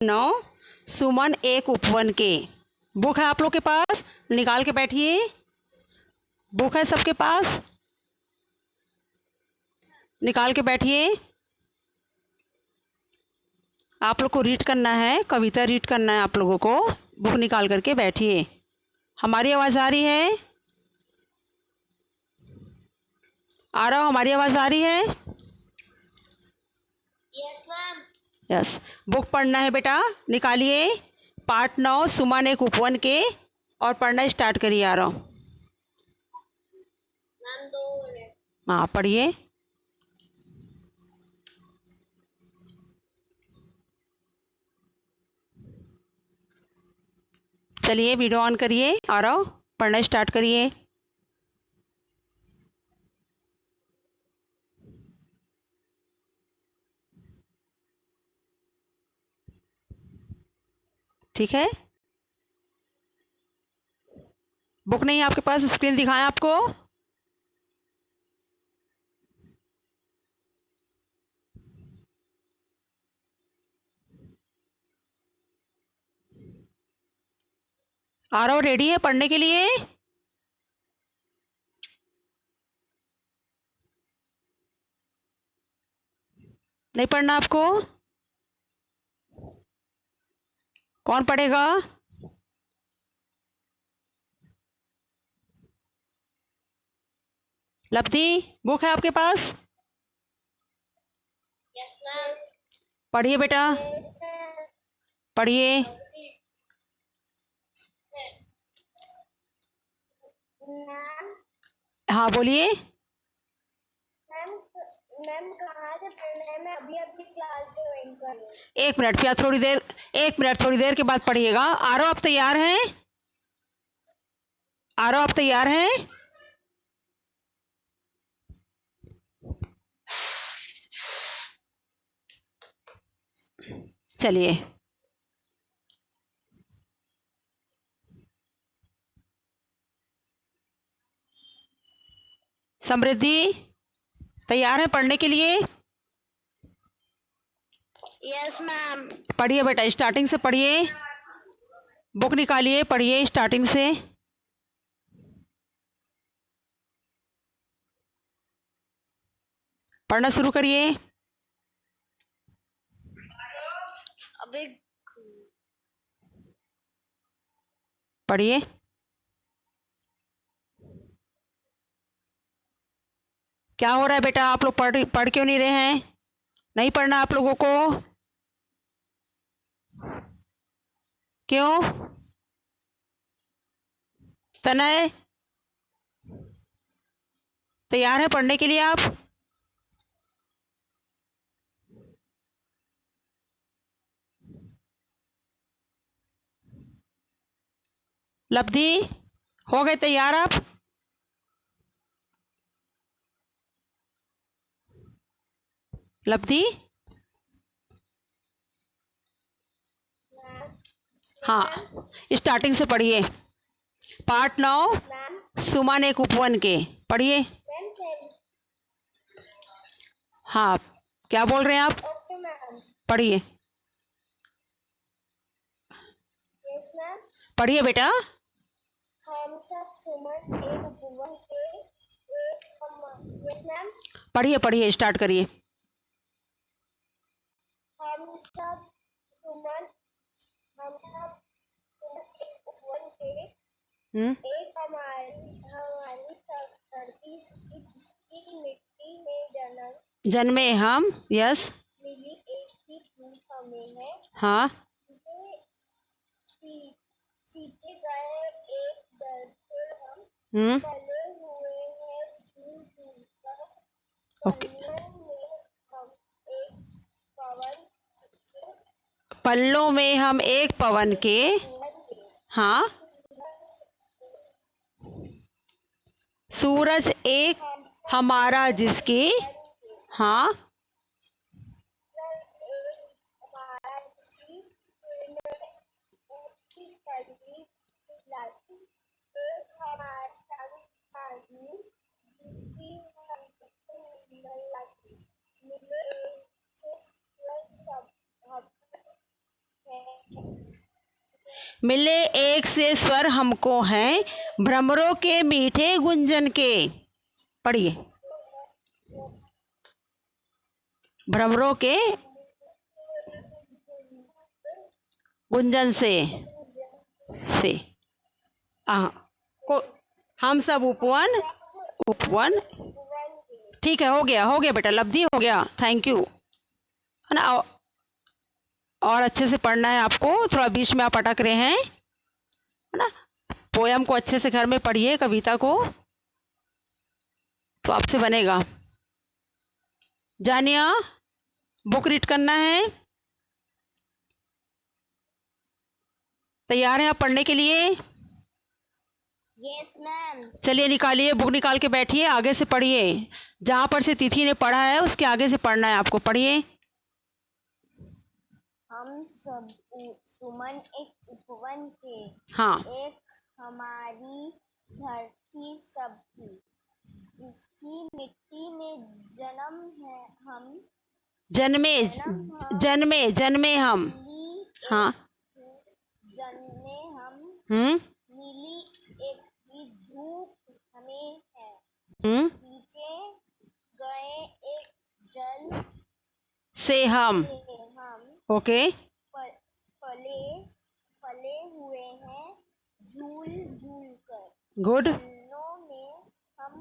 9 सुमन एक उपवन के। बुक है आप लोग के पास, निकाल के बैठिए। बुक है सबके पास, निकाल के बैठिए। आप लोग को रीड करना है, कविता रीड करना है आप लोगों को। बुक निकाल करके बैठिए। हमारी आवाज़ आ रही है? आ रहा हो? हमारी आवाज़ आ रही है? Yes ma'am. यस। बुक पढ़ना है बेटा, निकालिए। पाठ 9 सुमन एक उपवन के, और पढ़ना स्टार्ट करिए। आ रहा हूँ। Ma'am 2 minute. हाँ पढ़िए। चलिए वीडियो ऑन करिए। आ रहा हूँ, पढ़ना स्टार्ट करिए। ठीक है। बुक नहीं है आपके पास? स्क्रीन दिखाएं आपको। आ रहा हूँ, रेडी है पढ़ने के लिए? नहीं पढ़ना आपको? कौन पढ़ेगा? लपति, बुक है आपके पास? Yes ma'am. पढ़िए बेटा, पढ़िए। मैम हाँ बोलिए। मैम मैम कहाँ से पढ़ना है? मैं अभी अभी क्लास ज्वाइन कर रही हूँ। 1 मिनट, क्या थोड़ी देर, 1 मिनट थोड़ी देर के बाद पढ़िएगा। आ रहा हो? आप तैयार हैं? आ रहा हो? आप तैयार हैं? चलिए। समृद्धि, तैयार है पढ़ने के लिए? Yes ma'am. पढ़िए बेटा, स्टार्टिंग से पढ़िए। बुक निकालिए, पढ़िए स्टार्टिंग से। पढ़ना शुरू करिए। अभी पढ़िए। क्या हो रहा है बेटा? आप लोग पढ़ क्यों नहीं रहे हैं? नहीं पढ़ना आप लोगों को? क्यों? तनय, तैयार है पढ़ने के लिए आप? लब्धि, हो गए तैयार आप? लब्धि, हाँ स्टार्टिंग से पढ़िए। पाठ 9 मैम सुमन एक उपवन के। पढ़िए। मैम हाँ, क्या बोल रहे हैं आप? Okay ma'am. पढ़िए। Yes ma'am. पढ़िए बेटा। हम सब सुमन एक उपवन के यस मैम। पढ़िए पढ़िए, स्टार्ट करिए। हम सब सुमन हम सब सुमन एक उपवन के। एक हमारी हमारी धरती जिसकी मिट्टी में जन्मे हम, यस। मिली एक ही भूख हमें है। हाँ। सींचे गए एक दर से हम पले हुए हैं झूल झूल कर। ओके। पल्लों में हम एक पवन पल्लों में हम एक पवन के। हाँ। सूरज एक हमारा जिसके। हाँ। मिले एक से स्वर हमको हैं, भ्रमरों के मीठे गुंजन के। पढ़िए। भ्रमरों के गुंजन से को हम सब उपवन उपवन। ठीक है, हो गया बेटा, लब्धि हो गया। थैंक यू, है ना। और अच्छे से पढ़ना है आपको, थोड़ा बीच में आप अटक रहे हैं, है ना। पोयम को अच्छे से घर में पढ़िए, कविता को, तो आपसे बनेगा। जानिया, बुक रीड करना है? तैयार हैं आप पढ़ने के लिए? Yes ma'am. चलिए निकालिए, बुक निकाल के बैठिए, आगे से पढ़िए। जहाँ पर से तिथि ने पढ़ा है उसके आगे से पढ़ना है आपको। पढ़िए। हम सब सुमन एक उपवन के। हाँ। एक हमारी धरती सबकी, जिसकी मिट्टी में जन्म है हम। जन्मे हम। हाँ। जन्मे हम। मिली एक ही धूप हमें है। सींचे गए एक जल से हम। ओके। पले हुए हैं झूल झूल कर। गुड। दिनों में हम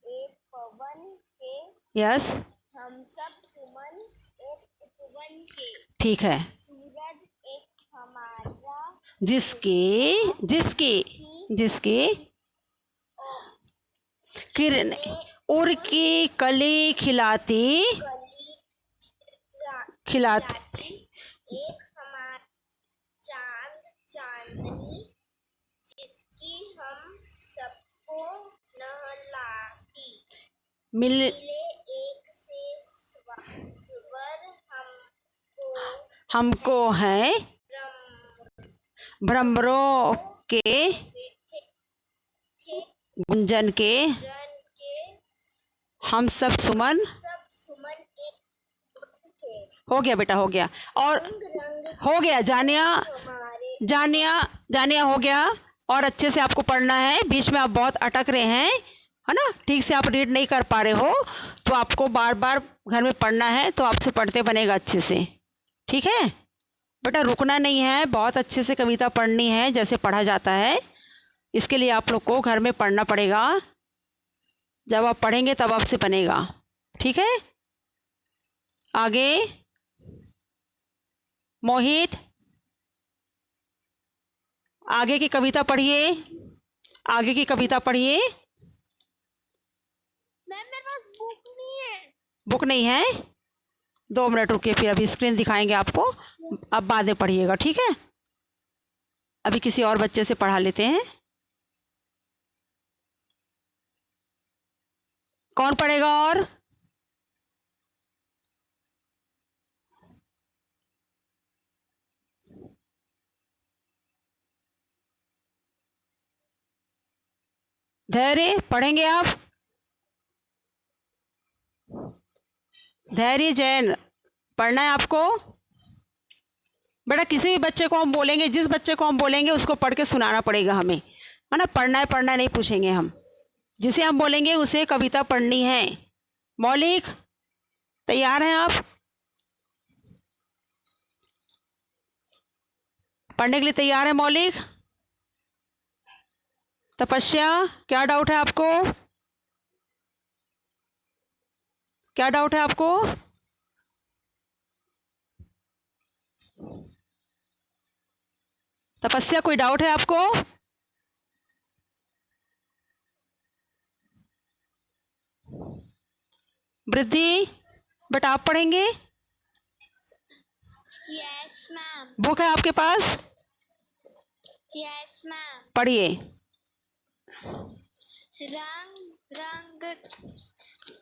एक पवन के। यस। हम सब सुमन एक उपवन के। ठीक है। सूरज एक हमारा, जिसकी किरण उड़ की कली खिलाती एक हमारा चांदनी, जिसकी हम सबको नहलाती। मिले एक से स्वर हमको है, भ्रमरों के गुंजन के। हम सब सुमन एक के। हो गया बेटा, हो गया। और हो गया। जानिया हो गया। और अच्छे से आपको पढ़ना है, बीच में आप बहुत अटक रहे हैं, है ना। ठीक से आप रीड नहीं कर पा रहे हो, तो आपको बार बार घर में पढ़ना है, तो आपसे पढ़ते बनेगा अच्छे से। ठीक है बेटा, रुकना नहीं है, बहुत अच्छे से कविता पढ़नी है जैसे पढ़ा जाता है। इसके लिए आप लोग को घर में पढ़ना पड़ेगा, जब आप पढ़ेंगे तब आपसे बनेगा। ठीक है। आगे मोहित, आगे की कविता पढ़िए, आगे की कविता पढ़िए। मैम मेरे पास बुक नहीं है। बुक नहीं है? 2 मिनट रुकिए, फिर अभी स्क्रीन दिखाएंगे आपको, अब बाद में पढ़िएगा। ठीक है, अभी किसी और बच्चे से पढ़ा लेते हैं। कौन पढ़ेगा? और धैर्य, पढ़ेंगे आप? धैर्य जैन, पढ़ना है आपको बेटा। किसी भी बच्चे को हम बोलेंगे, जिस बच्चे को हम बोलेंगे उसको पढ़ के सुनाना पड़ेगा हमें, है ना। पढ़ना नहीं पूछेंगे हम, जिसे हम बोलेंगे उसे कविता पढ़नी है। मौलिक, तैयार हैं आप पढ़ने के लिए? तैयार है मौलिक? तपस्या, क्या डाउट है आपको? क्या डाउट है आपको? तपस्या, कोई डाउट है आपको? वृद्धि, बेटा आप पढ़ेंगे? Yes ma'am. बुक है आपके पास? Yes ma'am. पढ़िए। रंग रंग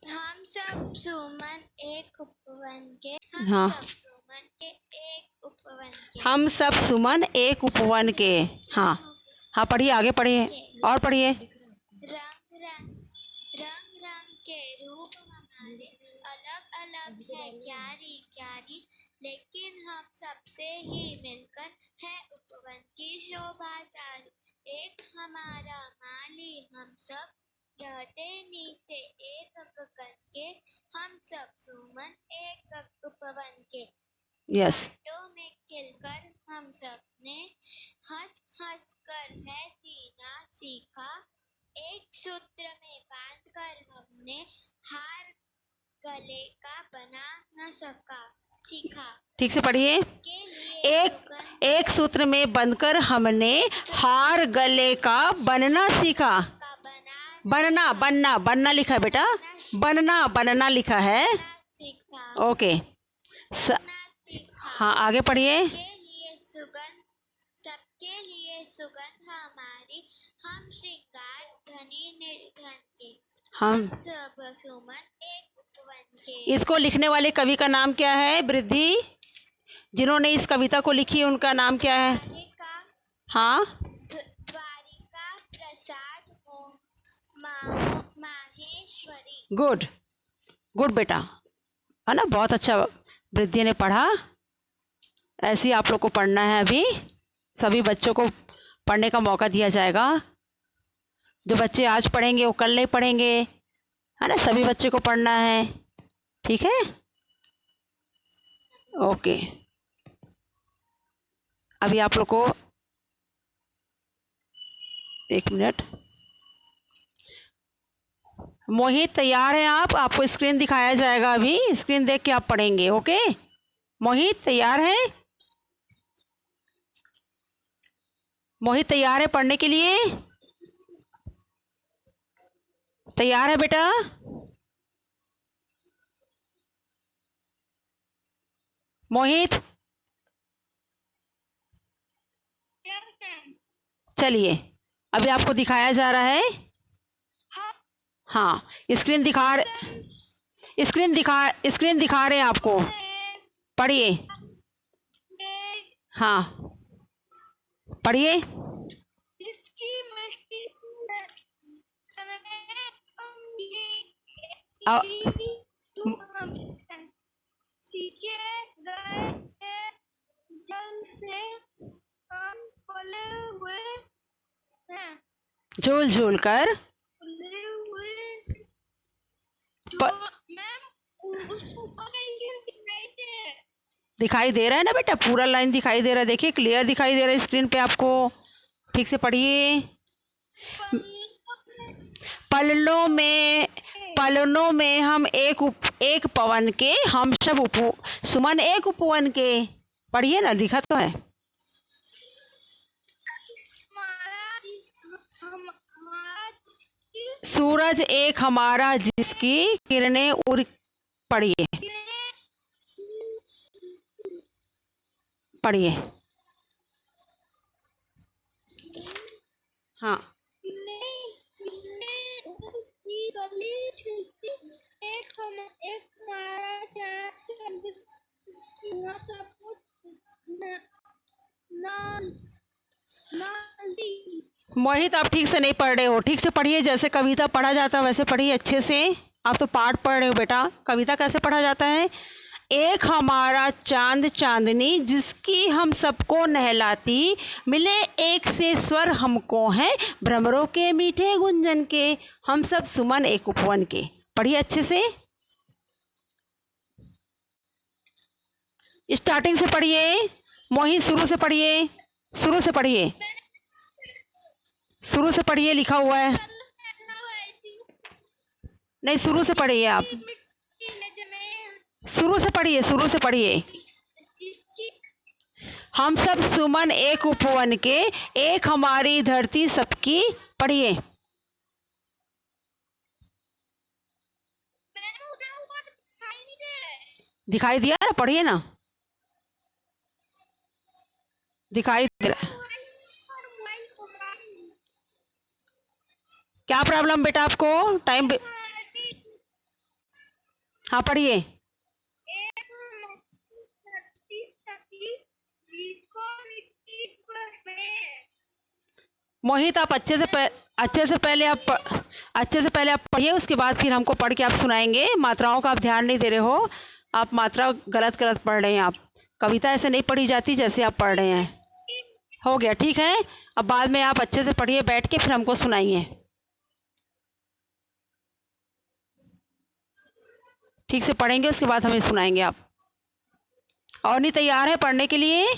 हम सब सुमन एक उपवन के। हाँ। हम सब सुमन एक उपवन के। हाँ हाँ, पढ़िए, आगे पढ़िए, और पढ़िए। रंग रंग के रूप हमारे अलग अलग है क्यारी क्यारी, लेकिन हम सबसे ही मिलकर है उपवन की शोभा रहते नीचे एक गगन के, हम सब सुमन एक उपवन के। यस, बातों में खिलकर हम सब ने हंस हंस कर है जीना सीखा। एक सूत्र में बांधकर हमने हार गले का बना न सका सीखा। ठीक से पढ़िए। के लिए एक सूत्र में बंधकर हमने हार गले का बनना सीखा। का बना बनना लिखा है बेटा, बनना लिखा है। सीखा ओके, सीखा। हाँ आगे पढ़िए। सबके लिए सुगंध हमारी, हम श्रृंगार धनी निर्धन के, हम सब सुमन एक उपवन के। इसको लिखने वाले कवि का नाम क्या है वृद्धि? जिन्होंने इस कविता को लिखी उनका नाम क्या है? हाँ, द्वारिका प्रसाद माहेश्वरी। गुड बेटा, है ना, बहुत अच्छा वृद्धि ने पढ़ा। ऐसे ही आप लोग को पढ़ना है। अभी सभी बच्चों को पढ़ने का मौका दिया जाएगा। जो बच्चे आज पढ़ेंगे वो कल नहीं पढ़ेंगे, है ना, सभी बच्चे को पढ़ना है। ठीक है, ओके। अभी आप लोग को एक मिनट, मोहित तैयार हैं आप? आपको स्क्रीन दिखाया जाएगा, अभी स्क्रीन देख के आप पढ़ेंगे। ओके मोहित तैयार है? मोहित तैयार है पढ़ने के लिए? तैयार है बेटा? मोहित चलिए, अभी आपको दिखाया जा रहा है। हाँ, स्क्रीन दिखा रहे हैं आपको। पढ़िए, हाँ पढ़िए। जल से हम पले हुए हैं, झूल झूल कर दिखाई दे रहा है ना बेटा, पूरा लाइन दिखाई दे रहा है। देखिए क्लियर दिखाई दे रहा है स्क्रीन पे आपको। ठीक से पढ़िए। पलनों में हम एक पवन के, हम सब सुमन एक उपवन के। पढ़िए ना, लिखा तो है। सूरज एक हमारा जिसकी किरणें उड़। पढ़िए पढ़िए, हाँ। मोहित आप ठीक से नहीं पढ़ रहे हो, ठीक से पढ़िए। जैसे कविता पढ़ा जाता है वैसे पढ़िए अच्छे से। आप तो पाठ पढ़ रहे हो बेटा, कविता कैसे पढ़ा जाता है? एक हमारा चांद चांदनी जिसकी हम सबको नहलाती, मिले एक से स्वर हमको हैं भ्रमरों के मीठे गुंजन के, हम सब सुमन एक उपवन के। पढ़िए अच्छे से, स्टार्टिंग से पढ़िए। मोहित शुरू से पढ़िए, शुरू से पढ़िए, शुरू से पढ़िए, लिखा हुआ है। नहीं, शुरू से पढ़िए आप, शुरू से पढ़िए, शुरू से पढ़िए। हम सब सुमन एक उपवन के, एक हमारी धरती सबकी। पढ़िए, दिखाई दिया ना? पढ़िए ना, दिखाई दे रहा है। क्या प्रॉब्लम बेटा आपको? टाइम हाँ पढ़िए। मोहित आप अच्छे से पहले आप पढ़िए, उसके बाद फिर हमको पढ़ के आप सुनाएंगे। मात्राओं का आप ध्यान नहीं दे रहे हो, आप मात्रा गलत पढ़ रहे हैं। आप कविता ऐसे नहीं पढ़ी जाती जैसे आप पढ़ रहे हैं। हो गया, ठीक है। अब बाद में आप अच्छे से पढ़िए बैठ के, फिर हमको सुनाइए। ठीक से पढ़ेंगे, उसके बाद हमें सुनाएंगे आप। और नहीं तैयार है पढ़ने के लिए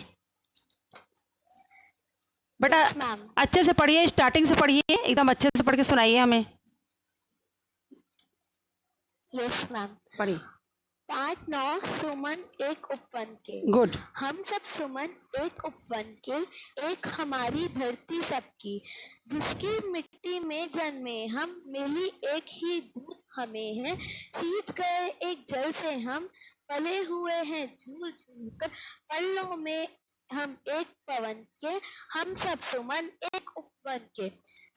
बेटा? Yes, ma'am. अच्छे से पढ़िए, स्टार्टिंग से पढ़िए, एकदम अच्छे से पढ़ के सुनाइए हमें। Yes, ma'am. पढ़िए। पाठ 9 सुमन एक उपवन के। गुड। हम सब सुमन एक उपवन के, एक हमारी धरती सबकी, जिसकी मिट्टी में जन्मे हम, मिली एक ही धूप हमें है, सींच गए एक जल से हम, पले हुए हैं झूल झूल कर पल्लों में हम एक पवन के, हम सब सुमन एक उपवन के।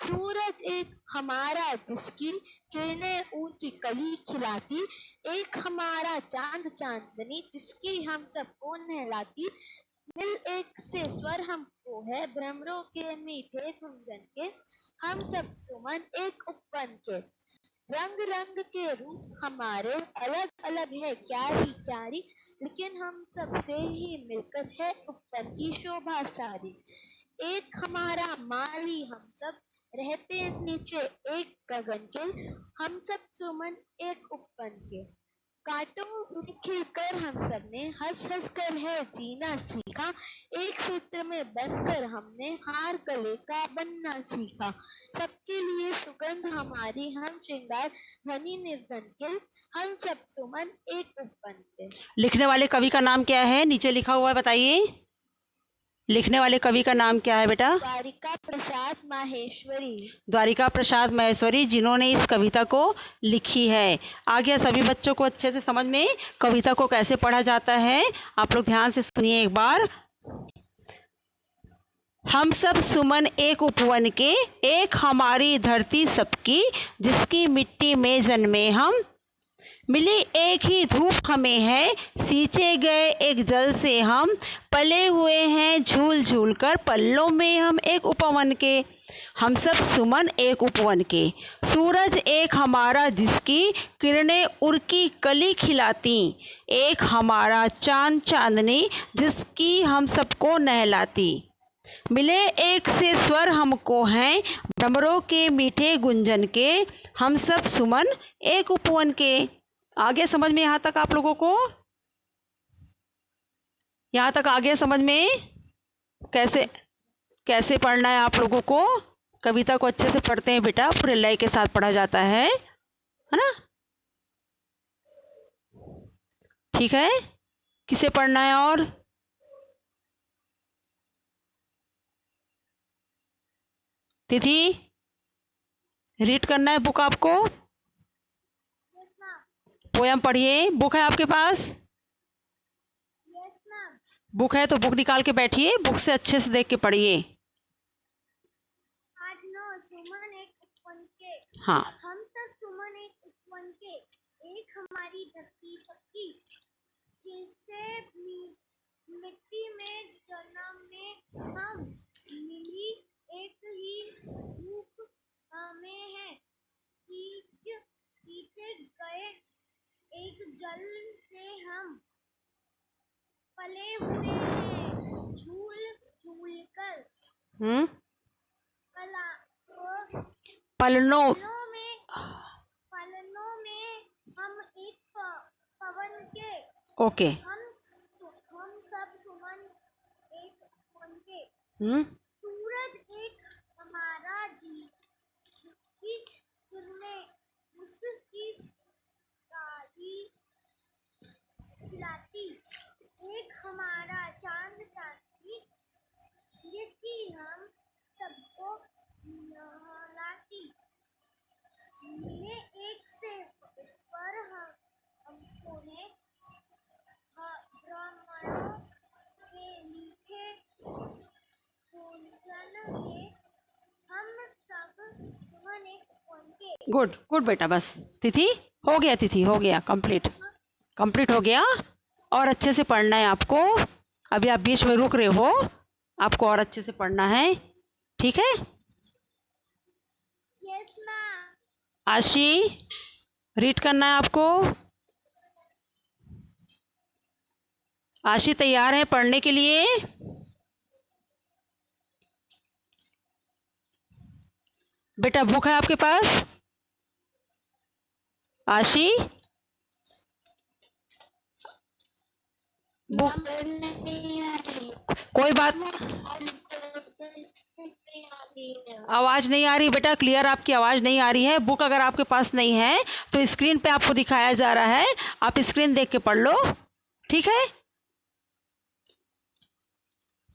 सूरज एक हमारा जिसकी किरणें ऊंची कली खिलाती, एक हमारा चांद चांदनी जिसकी हम सबको नहलाती, मिल एक से स्वर हमको है भ्रमरों के मीठे गुंजन के, हम सब सुमन एक उपवन के। रंग रंग के रूप हमारे अलग अलग है क्यारी क्यारी, लेकिन हम सबसे ही मिलकर है उपवन की शोभा सारी। एक हमारा माली हम सब रहते नीचे एक गगन के, हम सब सुमन एक उपवन के। कांटों में खिलकर हम सब ने हंस हंस कर है जीना सीखा, एक सूत्र में बनकर हमने हार गले का बनना सीखा, सबके लिए सुगंध हमारी हम श्रृंगार धनी निर्धन के, हम सब सुमन एक उपवन के। लिखने वाले कवि का नाम क्या है? नीचे लिखा हुआ है, बताइए। लिखने वाले कवि का नाम क्या है बेटा? द्वारिका प्रसाद माहेश्वरी। द्वारिका प्रसाद माहेश्वरी, जिन्होंने इस कविता को लिखी है। आ गया सभी बच्चों को अच्छे से समझ में कविता को कैसे पढ़ा जाता है? आप लोग ध्यान से सुनिए एक बार। हम सब सुमन एक उपवन के, एक हमारी धरती सबकी, जिसकी मिट्टी में जन्मे हम, मिली एक ही धूप हमें है, सींचे गए एक जल से हम, पले हुए हैं झूल झूल कर पल्लों में हम एक उपवन के, हम सब सुमन एक उपवन के। सूरज एक हमारा जिसकी किरणें उर्की कली खिलाती, एक हमारा चांद चांदनी जिसकी हम सबको नहलाती, मिले एक से स्वर हमको हैं भ्रमरों के मीठे गुंजन के, हम सब सुमन एक उपवन के। आगे समझ में यहाँ तक आप लोगों को? यहाँ तक आगे समझ में कैसे कैसे पढ़ना है आप लोगों को? कविता को अच्छे से पढ़ते हैं बेटा, पूरे लय के साथ पढ़ा जाता है ना? ठीक है, किसे पढ़ना है और? तिथि, रीड करना है बुक आपको? Yes, ma'am. पोयम पढ़िए। बुक है आपके पास? Yes, ma'am. बुक है तो बुक निकाल के बैठिए, बुक से अच्छे से देख के पढ़िए। पाठ 9 सुमन एक उपवन के। हाँ, हम सब सुमन एक उपवन के, एक हमारी धरती सबकी, जिससे मिट्टी में जन्म में हम, मिली एक ही धूप हमें है, सींचे गए एक जल से हम, पले हुए हैं झूल झूल कर पलनों पलनों में हम एक पवन के, ओके। हम सब सुमन एक उपवन के। सूरज एक हमारा जिसकी किरणें उसकी काली खिलाती, एक हमारा चांद चांदनी जिसकी हम सबको नहलाती, मिले एक से स्वर हमको है भ्रमरों के मीठे गुंजन के, हम सब सुमन एक उपवन के। गुड गुड बेटा, बस तिथि हो गया, तिथि हो गया, कंप्लीट हो गया। और अच्छे से पढ़ना है आपको। अभी आप बीच में रुक रहे हो, आपको और अच्छे से पढ़ना है, ठीक है? Yes ma'am. आशी, रीड करना है आपको। आशी तैयार है पढ़ने के लिए? बेटा बुक है आपके पास? आशी, बुक नहीं आ रही। कोई बात, आवाज़ नहीं आ रही बेटा, क्लियर आपकी आवाज़ नहीं आ रही है। बुक अगर आपके पास नहीं है तो स्क्रीन पे आपको दिखाया जा रहा है, आप स्क्रीन देख के पढ़ लो, ठीक है।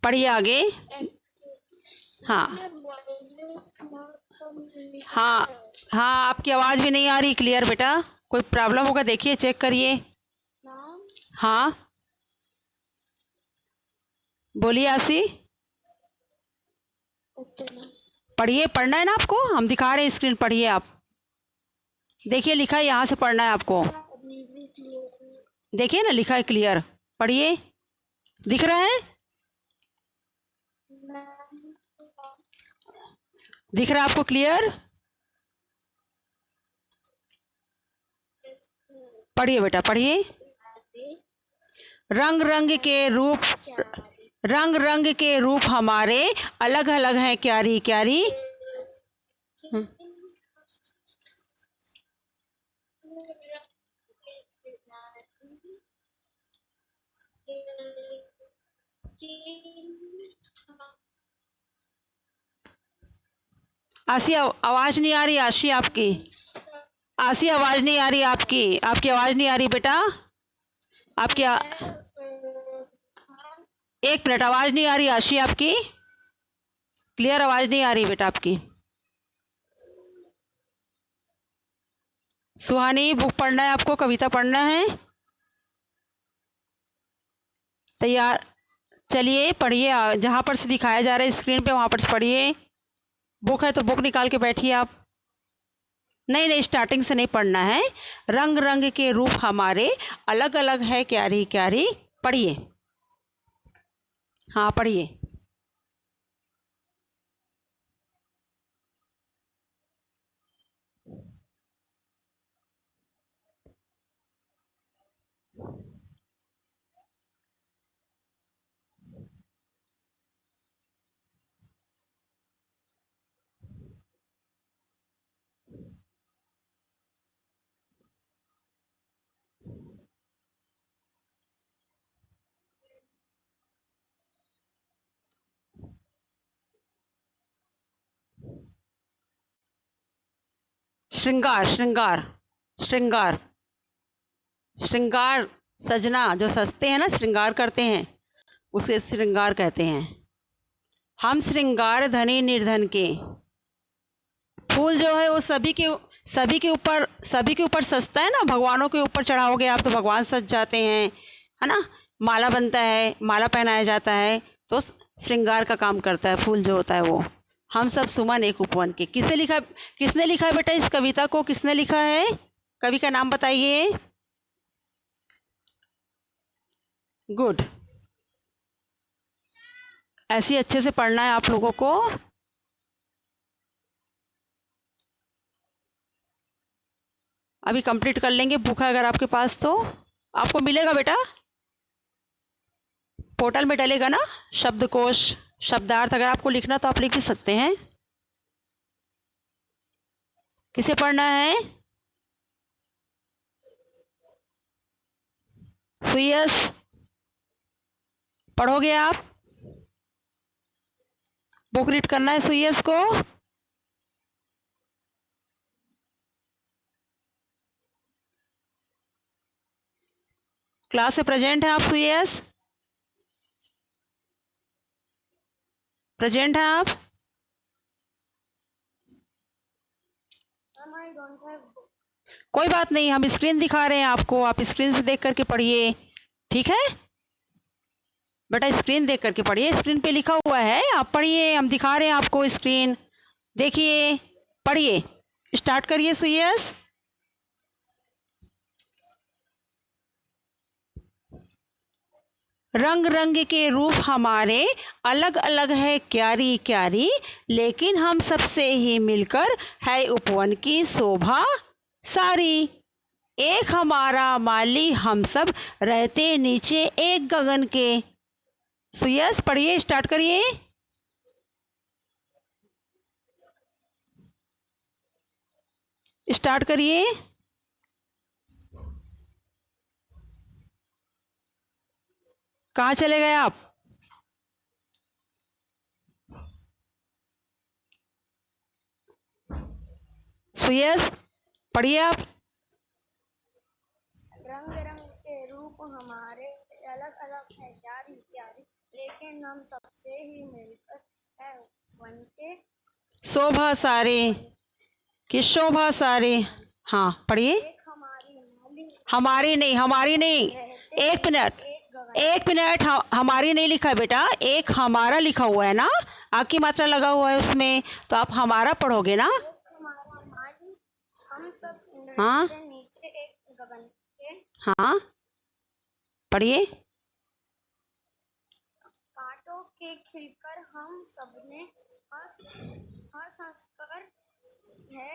पढ़िए आगे। हाँ हाँ हाँ, आपकी आवाज़ भी नहीं आ रही क्लियर बेटा, कोई प्रॉब्लम होगा देखिए, चेक करिए। हाँ बोलिए आशी। पढ़िए, पढ़ना है ना आपको, हम दिखा रहे हैं स्क्रीन, पढ़िए आप, देखिए लिखा है, यहाँ से पढ़ना है आपको, देखिए ना लिखा है क्लियर, पढ़िए, दिख रहा है, दिख रहा है आपको क्लियर। पढ़िए बेटा पढ़िए। रंग रंग के रूप, रंग रंग के रूप हमारे अलग अलग हैं क्यारी क्यारी। आशी आवाज़ नहीं आ रही, आशी आपकी, आशी आवाज़ नहीं आ रही आपकी, आपकी आवाज़ नहीं आ रही बेटा, आपकी एक मिनट, आवाज़ नहीं आ रही आशी आपकी, क्लियर आवाज़ नहीं आ रही बेटा आपकी। सुहानी, बुक पढ़ना है आपको, कविता पढ़ना है, तैयार, चलिए पढ़िए, जहाँ पर से दिखाया जा रहा है स्क्रीन पे वहाँ पर से पढ़िए। बुक है तो बुक निकाल के बैठिए आप। नहीं नहीं, स्टार्टिंग से नहीं पढ़ना है। रंग रंग के रूप हमारे अलग अलग है क्यारी क्यारी, पढ़िए, हाँ पढ़िए। श्रृंगार श्रृंगार श्रृंगार श्रृंगार, सजना, जो सजते हैं ना, श्रृंगार करते हैं, उसे श्रृंगार कहते हैं। हम श्रृंगार धनी निर्धन के, फूल जो है वो सभी के ऊपर सजता है ना, भगवानों के ऊपर चढ़ाओगे आप तो भगवान सज जाते हैं, है ना, माला बनता है, माला पहनाया जाता है, तो श्रृंगार का काम करता है फूल जो होता है वो। हम सब सुमन एक उपवन के, किसने लिखा है बेटा इस कविता को, किसने लिखा है, कवि का नाम बताइए। गुड, ऐसे ही अच्छे से पढ़ना है आप लोगों को। अभी कंप्लीट कर लेंगे, बुक है अगर आपके पास तो आपको मिलेगा बेटा, पोर्टल में डलेगा ना, शब्दकोश शब्दार्थ, अगर आपको लिखना तो आप लिख भी सकते हैं। किसे पढ़ना है, सुयस, पढ़ोगे आप, बुक रीड करना है सुयस को। क्लास से प्रेजेंट है आप सुयस, प्रेजेंट हैं आप। कोई बात नहीं, हम स्क्रीन दिखा रहे हैं आपको, आप स्क्रीन से देख करके पढ़िए, ठीक है बेटा, स्क्रीन देख करके पढ़िए, स्क्रीन पे लिखा हुआ है, आप पढ़िए, हम दिखा रहे हैं आपको स्क्रीन, देखिए, पढ़िए, स्टार्ट करिए सुयस। रंग रंग के रूप हमारे अलग अलग है क्यारी क्यारी, लेकिन हम सबसे ही मिलकर है उपवन की शोभा सारी। एक हमारा माली हम सब रहते नीचे एक गगन के। सुयस पढ़िए, स्टार्ट करिए। स्टार्ट करिए। कहाँ चले गए आप? सुयस, पढ़िए आप। रंग रंग के रूप हमारे अलग अलग है प्यारी प्यारी, लेकिन हम सबसे ही मिलकर है वन के शोभा सारी कि शोभा सारी। हाँ पढ़िए। एक हमारी माली हमारी नहीं, हमारी नहीं, रहते एक मिनट, एक गगन। एक मिनट। हमारी नहीं लिखा है बेटा, एक हमारा लिखा हुआ है ना, आ की मात्रा लगा हुआ है उसमें, तो आप हमारा पढ़ोगे ना। एक हमारा माली हम सब हाँ रहते नीचे एक गगन के, हाँ पढ़िए। कांटों के खिलकर हम सबने हंस हंस हंस कर है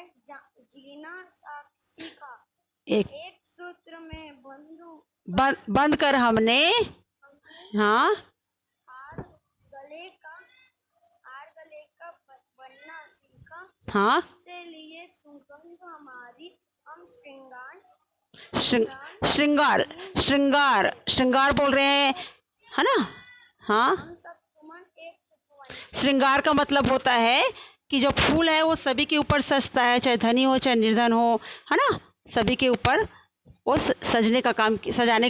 जीना सीखा। एक एक सूत्र में बंद कर हमने। हमने हाँ हार गले का बनना सीखा। हाँ। से लिए सुगंध हमारी हम श्रृंगार, श्रृंगार, श्रृंगार बोल रहे हैं, है ना। हाँ, हम सब तुमन एक उपवन। श्रृंगार का मतलब होता है कि जो फूल है वो सभी के ऊपर सजता है, चाहे धनी हो चाहे निर्धन हो, है ना। सभी के ऊपर वो सजाने का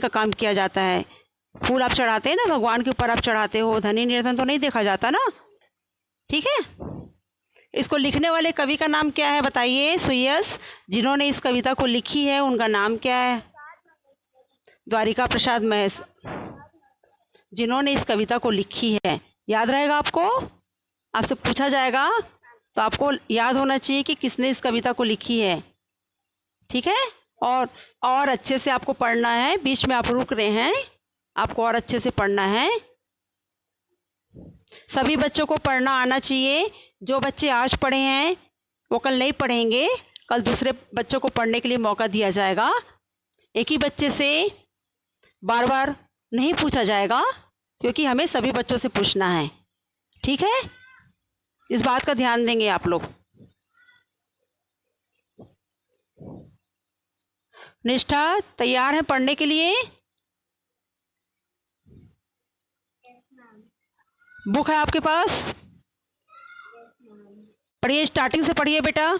काम किया जाता है। फूल आप चढ़ाते हैं ना, भगवान के ऊपर आप चढ़ाते हो, धनी निर्धन तो नहीं देखा जाता ना। ठीक है। इसको लिखने वाले कवि का नाम क्या है बताइए सुयस? जिन्होंने इस कविता को लिखी है उनका नाम क्या है? द्वारिका प्रसाद महस। जिन्होंने इस कविता को लिखी है, याद रहेगा आपको, आपसे पूछा जाएगा तो आपको याद होना चाहिए कि किसने इस कविता को लिखी है। ठीक है। और अच्छे से आपको पढ़ना है, बीच में आप रुक रहे हैं, आपको और अच्छे से पढ़ना है। सभी बच्चों को पढ़ना आना चाहिए। जो बच्चे आज पढ़े हैं वो कल नहीं पढ़ेंगे, कल दूसरे बच्चों को पढ़ने के लिए मौका दिया जाएगा। एक ही बच्चे से बार बार नहीं पूछा जाएगा, क्योंकि हमें सभी बच्चों से पूछना है। ठीक है, इस बात का ध्यान देंगे आप लोग। निष्ठा तैयार है पढ़ने के लिए? बुक है आपके पास? पढ़िए, स्टार्टिंग से पढ़िए बेटा,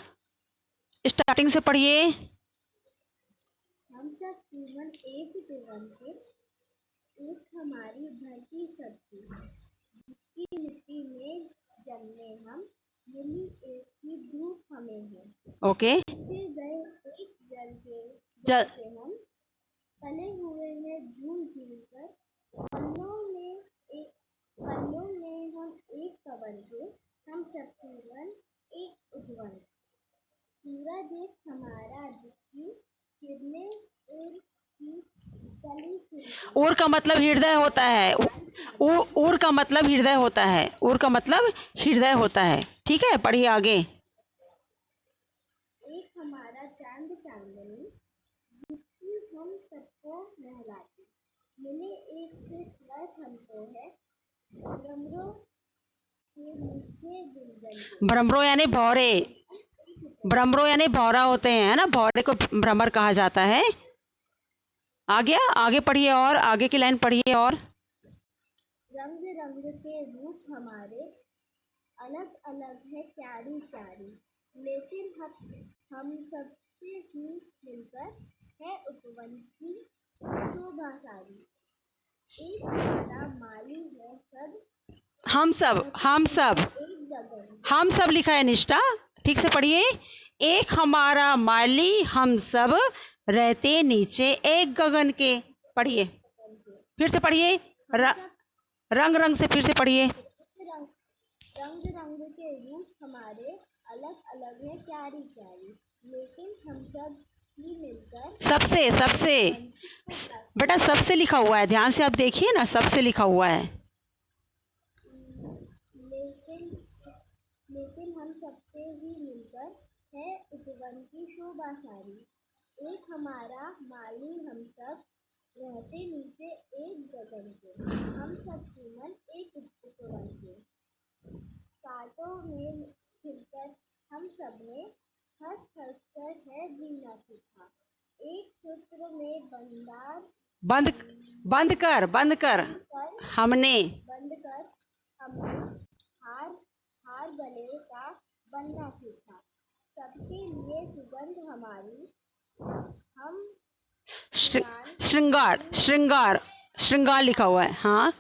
स्टार्टिंग से पढ़िए। हम सब जीवन एक जीवन के, एक हमारी धरती सबकी, जिसकी मिट्टी में जन्मे हम, मिली एक ही धूप हमें है। ओके। फिर गए एक जल के जल से हम, पले हुए हैं झूल झूल कर, पल्लों में हम एक कवन के, हम सब जीवन एक उपवन। सूरज एक हमारा जिसकी किरणें उर की कली खिलती। उर का मतलब हृदय होता है। उर का मतलब हृदय होता है। उर का मतलब हृदय होता है। ठीक है, पढ़िए आगे। एक हमारा चांद चांदनी, जिसकी हम सबको नहलाती, मिले एक से स्वर्ग हमको है, भ्रमरों के मीठे गुंजन के। भ्रमरों यानी भौरे, भ्रमरों यानी भौरा होते हैं, है ना, भौरे को भ्रमर कहा जाता है। आ गया, आगे पढ़िए और आगे की लाइन पढ़िए। और रंग रंग के रूप हमारे अलग अलग है प्यारी प्यारी, लेकिन हम सबसे ही मिलकर है उपवन की शोभा सारी। एक हमारा माली है सब, हम सब एक गगन। हम सब लिखा है निष्ठा, ठीक से पढ़िए। एक हमारा माली हम सब रहते नीचे एक गगन के। पढ़िए, फिर से पढ़िए, रंग रंग से फिर से पढ़िए। रंग रंग के रूप हमारे अलग अलग है प्यारी प्यारी, लेकिन हम सब ही मिलकर सबसे बेटा, सबसे लिखा हुआ है, ध्यान से आप देखिए ना, सबसे लिखा हुआ है। लेकिन हम सबसे ही मिलकर है उपवन की शोभा सारी। एक हमारा माली हम सब रहते नीचे एक गगन के, हम सब जीवन एक उपवन के। कांटों में खिलकर हम सबने हंस हंस कर है जीना सीखा। एक सूत्र में बंधार बंद बंद कर हमने बंद कर हमने हार हार गले का बनना सीखा। सबके लिए सुगंध हमारी हम श्रृंगार श्रृंगार श्रृंगार लिखा हुआ है। हाँ,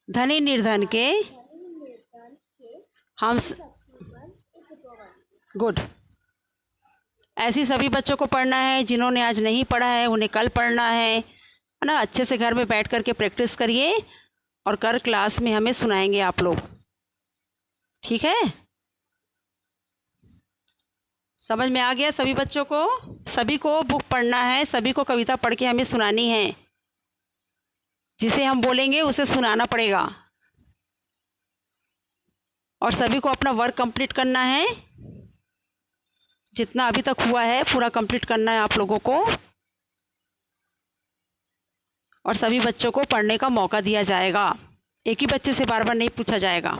धनी निर्धन के धनी निर्धन के हम शक्ति पर एक उपवन। गुड। ऐसी सभी बच्चों को पढ़ना है। जिन्होंने आज नहीं पढ़ा है उन्हें कल पढ़ना है ना। अच्छे से घर में बैठ करके प्रैक्टिस करिए और कर क्लास में हमें सुनाएंगे आप लोग, ठीक है? समझ में आ गया सभी बच्चों को? सभी को बुक पढ़ना है, सभी को कविता पढ़ के हमें सुनानी है। जिसे हम बोलेंगे उसे सुनाना पड़ेगा और सभी को अपना वर्क कंप्लीट करना है। जितना अभी तक हुआ है पूरा कंप्लीट करना है आप लोगों को और सभी बच्चों को पढ़ने का मौका दिया जाएगा। एक ही बच्चे से बार बार नहीं पूछा जाएगा।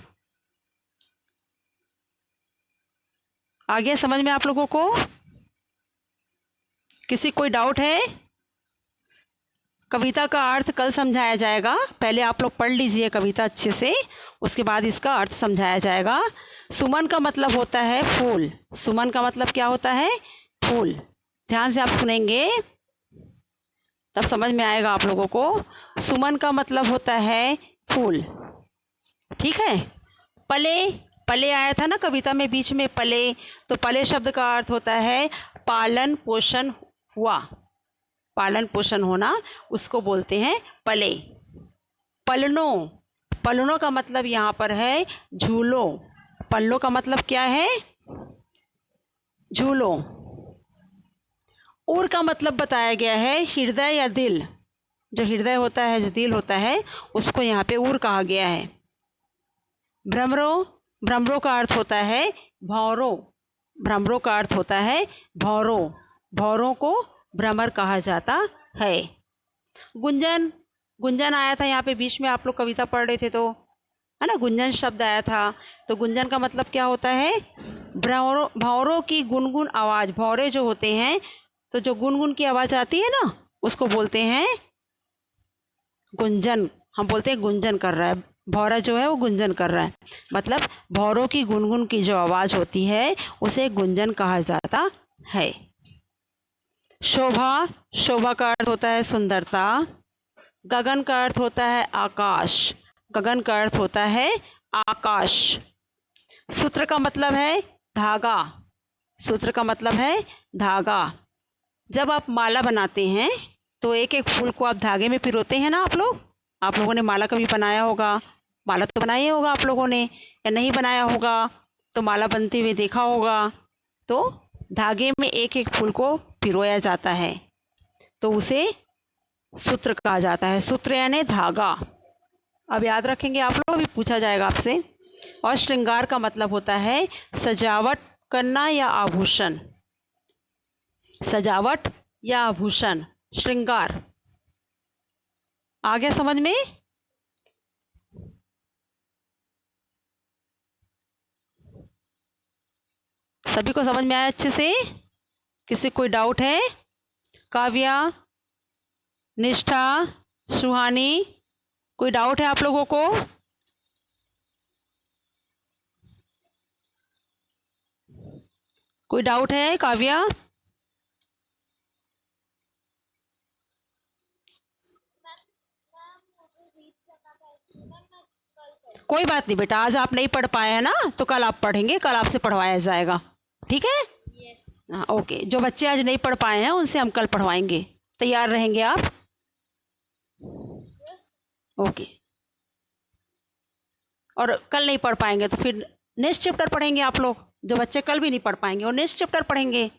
आ गया समझ में आप लोगों को? किसी कोई डाउट है? कविता का अर्थ कल समझाया जाएगा। पहले आप लोग पढ़ लीजिए कविता अच्छे से, उसके बाद इसका अर्थ समझाया जाएगा। सुमन का मतलब होता है फूल। सुमन का मतलब क्या होता है? फूल। ध्यान से आप सुनेंगे तब समझ में आएगा आप लोगों को। सुमन का मतलब होता है फूल, ठीक है? पले, पले आया था ना कविता में बीच में, पले। तो पले शब्द का अर्थ होता है पालन पोषण हुआ, पालन पोषण होना, उसको बोलते हैं पले। पलनों, पलनों का मतलब यहाँ पर है झूलो। पल्लों का मतलब क्या है? झूलो। उर का मतलब बताया गया है हृदय या दिल। जो हृदय होता है, जो दिल होता है, उसको यहाँ पे उर कहा गया है। भ्रमरों, भ्रमरों का अर्थ होता है भौरों। भ्रमरों का अर्थ होता है भौरों। भौरों को भ्रमर कहा जाता है। गुंजन, गुंजन आया था यहाँ पे बीच में, आप लोग कविता पढ़ रहे थे तो, है ना? गुंजन शब्द आया था। तो गुंजन का मतलब क्या होता है? भौरों, भौरों की गुनगुन आवाज़। भौरे जो होते हैं तो जो गुनगुन की आवाज़ आती है ना, उसको बोलते हैं गुंजन। हम बोलते हैं गुंजन कर रहा है, भौरा जो है वो गुंजन कर रहा है। मतलब भौरों की गुनगुन की जो आवाज़ होती है उसे गुंजन कहा जाता है। शोभा, शोभा का अर्थ होता है सुंदरता। गगन का अर्थ होता है आकाश। गगन का अर्थ होता है आकाश। सूत्र का मतलब है धागा। सूत्र का मतलब है धागा। जब आप माला बनाते हैं तो एक एक फूल को आप धागे में पिरोते हैं ना आप लोग। आप लोगों ने माला कभी बनाया होगा, माला तो बनाई होगा आप लोगों ने, या नहीं बनाया होगा तो माला बनते हुए देखा होगा। तो धागे में एक एक फूल को पिरोया जाता है तो उसे सूत्र कहा जाता है। सूत्र यानी धागा। अब याद रखेंगे आप लोग, अभी पूछा जाएगा आपसे। और श्रृंगार का मतलब होता है सजावट करना या आभूषण। सजावट या आभूषण, श्रृंगार। आ गया समझ में? सभी को समझ में आया अच्छे से? किसी कोई डाउट है? काव्या, निष्ठा, सुहानी, कोई डाउट है आप लोगों को? कोई डाउट है काव्या? कोई बात नहीं बेटा, आज आप नहीं पढ़ पाए हैं ना तो कल आप पढ़ेंगे, कल आपसे पढ़वाया जाएगा, ठीक है? यस। हाँ ओके। जो बच्चे आज नहीं पढ़ पाए हैं उनसे हम कल पढ़वाएंगे। तैयार रहेंगे आप? यस। ओके। और कल नहीं पढ़ पाएंगे तो फिर नेक्स्ट चैप्टर पढ़ेंगे आप लोग। जो बच्चे कल भी नहीं पढ़ पाएंगे वो नेक्स्ट चैप्टर पढ़ेंगे,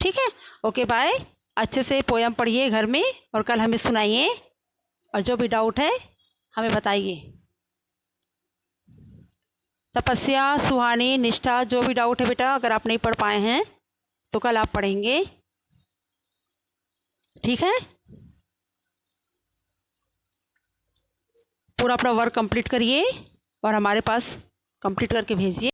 ठीक है? Okay bye. अच्छे से पोयम पढ़िए घर में और कल हमें सुनाइए और जो भी डाउट है हमें बताइए। तपस्या, सुहानी, निष्ठा, जो भी डाउट है बेटा, अगर आप नहीं पढ़ पाए हैं तो कल आप पढ़ेंगे, ठीक है? पूरा अपना वर्क कंप्लीट करिए और हमारे पास कंप्लीट करके भेजिए।